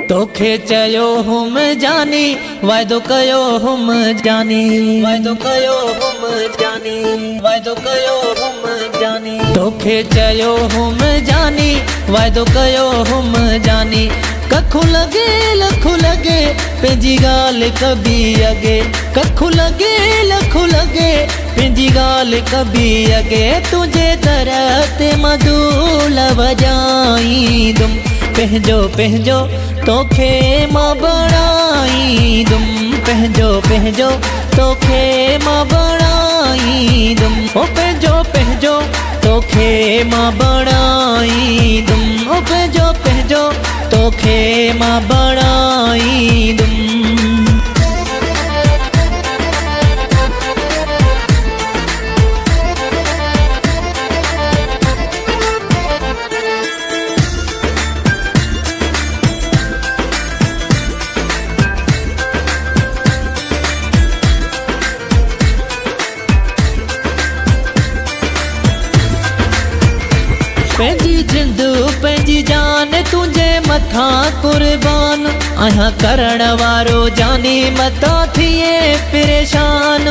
तोखे चयो हुम जानी वायदो कयो हुम जानी वायदो कयो हुम जानी वायदो कयो हुम जानी तोखे चयो हुम जानी वायदो कयो हुम जानी कखु लगे लखु लगे पंहिंजी ॻाल्हि कबी अॻे कखु लगे लखु लगे पंहिंजी ॻाल्हि कबी अॻे तुंहिंजे दर ते मधूल वॼाईंदुमि पंहिंजो पंहिंजो तोखे मां बणाईंदुमि पंहिंजो पंहिंजो तोखे मां बणाईंदुमि ओ पंहिंजो पंहिंजो तोखे मां बणाईंदुमि ओ पंहिंजो पंहिंजो तोखे मां बणाईंदुमि पंहिंजी जिंदू पंहिंजी जान तुंहिंजे मथां कुर्बान आहियां करण वारो जानी मता थिए परेशान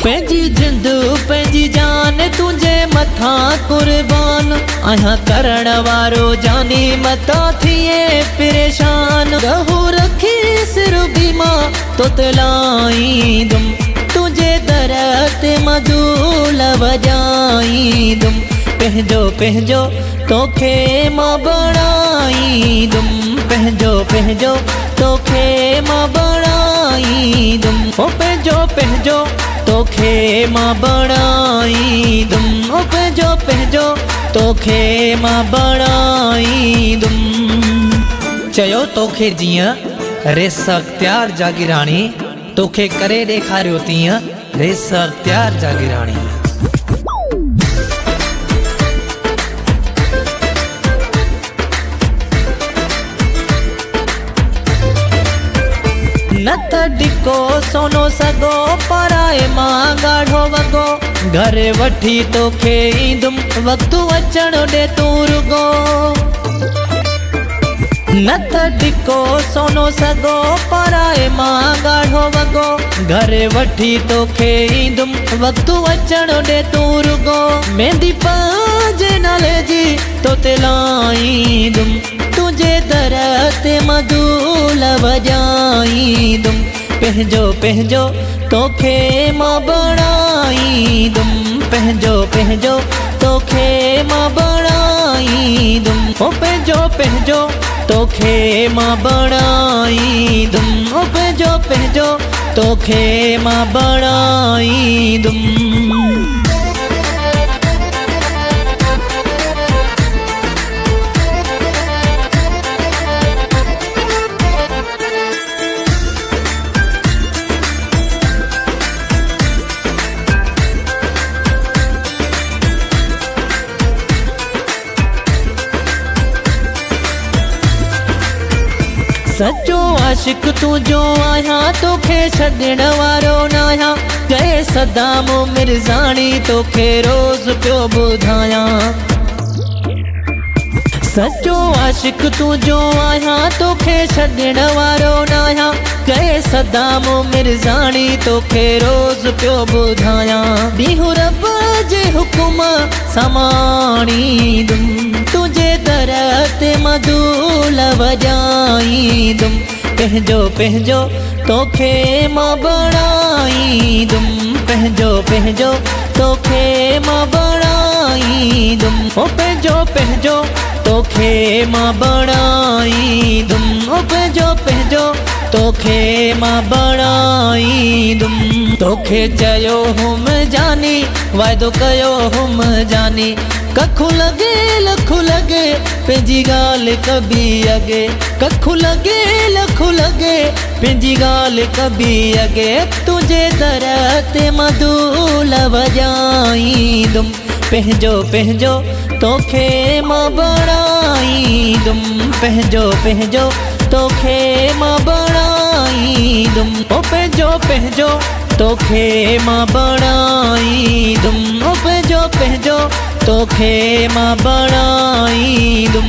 पंहिंजी जिंदू पंहिंजी जान तुंहिंजे मथां कुर्बान आहियां करण वारो जानी मता थिए परेशान गहू रखी सिर बीमा तो तलाईंदुमि तुंहिंजे दर ते मधूल वॼाईंदुमि पंहिंजो पंहिंजो तोखे मां बणाईंदुमि पंहिंजो पंहिंजो तोखे मां बणाईंदुमि ओ पंहिंजो पंहिंजो तोखे मां बणाईंदुमि ओ पंहिंजो पंहिंजो तोखे मां बणाईंदुमि चयो तोखे जीअं रेस अख़्तियार जागीराणी तोखे करे ॾेखारियो तीअं रेस अख़्तियार जागीराणी न त डिको सोनो सॻो पराए मां ॻाढ़ो वॻो घर वठी तोखे ईंदुमि वक़्तु अचण ॾे तूं रुॻो न त डिको सोनो सॻो पराए मां ॻाढ़ो वॻो घर वठी तोखे ईंदुमि वक़्तु अचण ॾे तूं रुॻो मेहंदी पंहिंजे नाले जी तो ते लाईंदुमि तुंहिंजे दर ते मधूल वॼाईंदुमि पंहिंजो पंहिंजो तोखे मां बणाईंदुमि पंहिंजो पंहिंजो तोखे मां बणाईंदुमि ओ पंहिंजो पंहिंजो तोखे मां बणाईंदुमि ओ पंहिंजो पंहिंजो तोखे मां बणाईंदुमि सच्चो आशिक तुंहिंजो आहियां तोखे छॾण वारो न आहियां चए सदाम मिर्ज़ाणी तोखे रोज़ पियो ॿुधायां सच्चो आशिक तुंहिंजो आहियां तोखे छॾण वारो न आहियां चए सदाम मिर्ज़ाणी तोखे रोज़ पियो ॿुधायां ॾींहुं रब जे हुकुम समाणींदुमि तुंहिंजे दर ते मधूल वॼाईंदुमि पंहिंजो पंहिंजो तोखे मां बणाईंदुमि पंहिंजो पंहिंजो तोखे मां बणाईंदुमि ओ पंहिंजो पंहिंजो तोखे मां बणाईंदुमि ओ पंहिंजो पंहिंजो तोखे मां बणाईंदुमि तोखे चयो हुम जानी वायदो कयो हुम जानी कखु लगे लखु लगे पंहिंजी ॻाल्हि कबी अॻे कखु लगे लखु लगे पंहिंजी ॻाल्हि कबी अॻे तुंहिंजे दर ते मधूल वॼाईंदुमि पंहिंजो पंहिंजो तोखे मां बणाईंदुमि पंहिंजो पंहिंजो तोखे मां बणाईंदुमि ओ पंहिंजो पंहिंजो तोखे मां बणाईंदुमि ओ पंहिंजो पंहिंजो तोखे मां बणाईंदुमि।